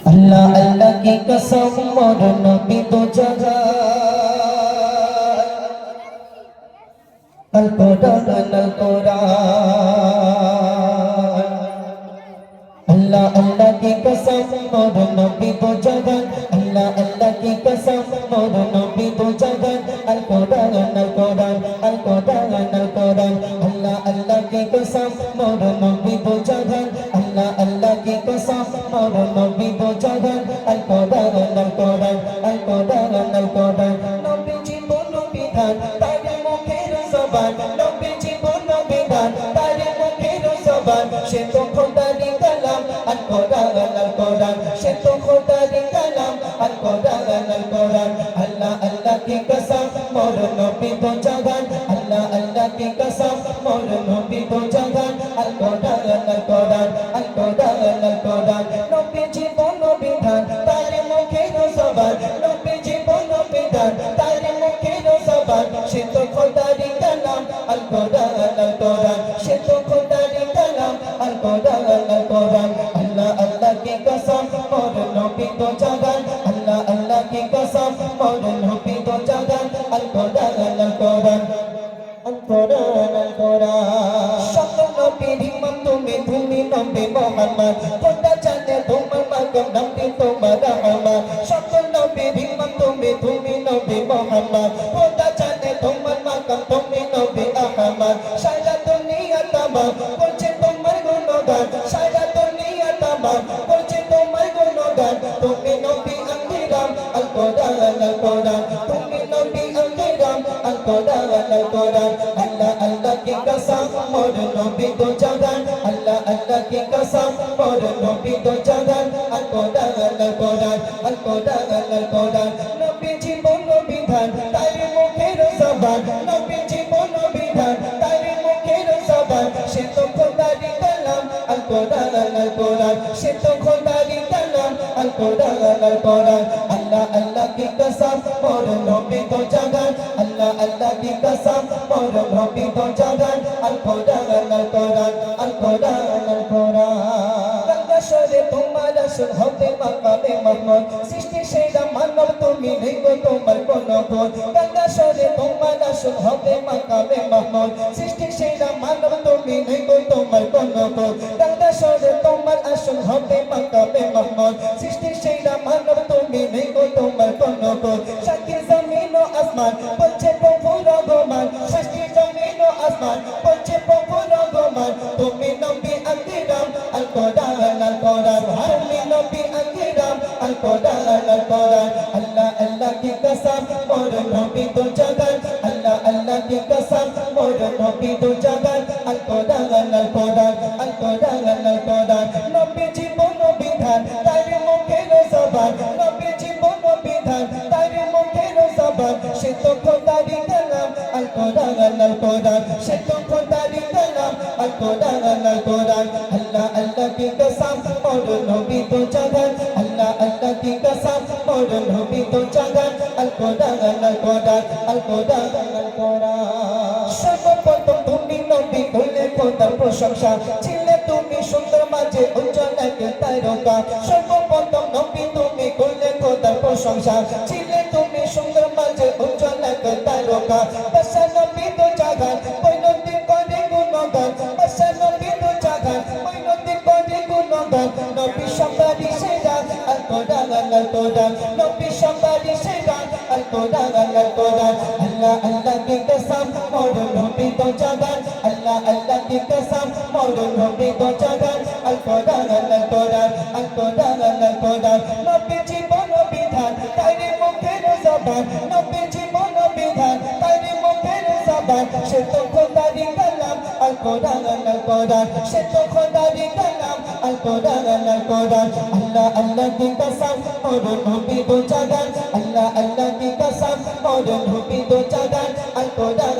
अल्लाह अल्लाह की कसम मोर नबी तो जगह अल कुरान अल्लाह अल्लाह की कसम मोर नबी तो जगह अल्लाह अल्लाह की कसम मोर नबी तो जगह अल कुरान अल्लाह अल्लाह की कसम मोर नबी तो जगह अल्लाह अल्लाह की कसम मोर नबी तो जगह अल कुरान नबी जीवन विधान तारे मुखेर जबान नबी जीवन विधान तारे मुखेर जबान से तो खुदारी कलाम अल कुरान से तो खुदारी कलाम अल कुरान अल्लाह अल्लाह की कसम मोर नबी तो जगह अल्लाह अल्लाह की कसम मोर नबी तो जगह अल कुरान नबी जीवन विधान तारे मुखेर जबान नबी जीवन विधान तारे मुखेर जबान से तो खुदारी कलाम अल कुरान से तो खुदारी कलाम अल कुरान अल्लाह अल्लाह की कसम मोर नबी तो जगह अल्लाह अल्लाह की कसम मोर नबी तो जगह अल कुरान সকল নবীর ইমাম তুমি তুমি নবী মুহাম্মদ খোদা জানে তোমার মাকাম নবী তোমার রহমান সকল নবীর ইমাম তুমি তুমি নবী মুহাম্মদ খোদা জানে তোমার মাকাম তুমি নবী আহমদ সারা দুনিয়া তামাম করছে তোমার গুণগান সারা দুনিয়া তামাম করছে তোমার গুণগান তুমি নবী আখিরাম আল কোরআন তুমি নবী আখিরাম আল কোরআন अल्लाह अल्लाह की कसम मोर नबी तो जगह अल्लाह अल्लाह की कसम मोर नबी तो जगह अल कुरान नबी जीवन विधान तारे मुखेर जबान नबी जीवन विधान तारे मुखेर जबान से तो खुदारी कलाम अल कुरान से तो खुदारी कलाम अल कुरान अल्लाह अल्लाह की कसम मोर नबी तो जगह अल्लाह अल्लाह की कसम मोर नबी तो जगह अल कुरान गंगाशरे तुम्हार আসল হবে মাকামে মাহমুদ সৃষ্টি সেরা মানব তুমি নেই গো তোমার কোনো গুণ গঙ্গাশরে তোমার আসল হবে মাকামে মাহমুদ সৃষ্টি সেরা মানব তুমি নেই গো তোমার কোনো গুণ গঙ্গাশরে তোমার আসল হবে মাকামে মাহমুদ সৃষ্টি সেরা মানব তুমি নেই গো তোমার কোনো গুণ সাক্ষী জমিন ও আসমান বলছে প্রভু রহমান সাক্ষী জমিন ও আসমান বলছে প্রভু রহমান তুমি নবী আকরাম আল কুরআন তুমি নবী আকরাম আল কুরআন अल्लाह अल्लाह की कसम मोर नबी तो जगह अल्लाह अल्लाह की कसम मोर नबी तो जगह अल कुरआन नबी जीवन विधान तारे मुखेर जबान नबी जीवन विधान तारे मुखेर जबान से तो खुदारी कलाम अल कुरआन से तो खुदारी कलाम अल कुरआन अल्लाह अल्लाह की कसम मोर नबी तो जगह अल्लाह अल्लाह की कसम मोर नबी तो जगह अल कुरआन সর্বপ্রথম তুমি নবী করলে খোদার প্রশংসা ছিলে তুমি সুন্দর মাঝে উজ্জ্বল এক তারকা সর্বপ্রথম নবী তুমি করলে খোদার প্রশংসা ছিলে তুমি সুন্দর মাঝে উজ্জ্বল এক তারকা বাসা নবী তো জাগান বৈনতি করে গুণগান বাসা নবী তো জাগান বৈনতি করে গুণগান নবী সবারই সেরা আল কুরআন নবী সবারই সেরা আল কুরআন अल्लाह अल्लाह की कसम मोर नबी तो जगह अल्लाह अल्लाह की कसम मोर नबी तो जगह अल कुरआन नबी जीवन विधान तारे मुखेर जबान नबी जीवन विधान तारे मुखेर जबान से तो खुदारी कलाम अल कुरआन से तो खुदारी कलाम अल कुरआन अल्लाह अल्लाह की कसम मोर नबी तो जगह अल्लाह अल्लाह की कसम मोर नबी तो जगह अल कुरआन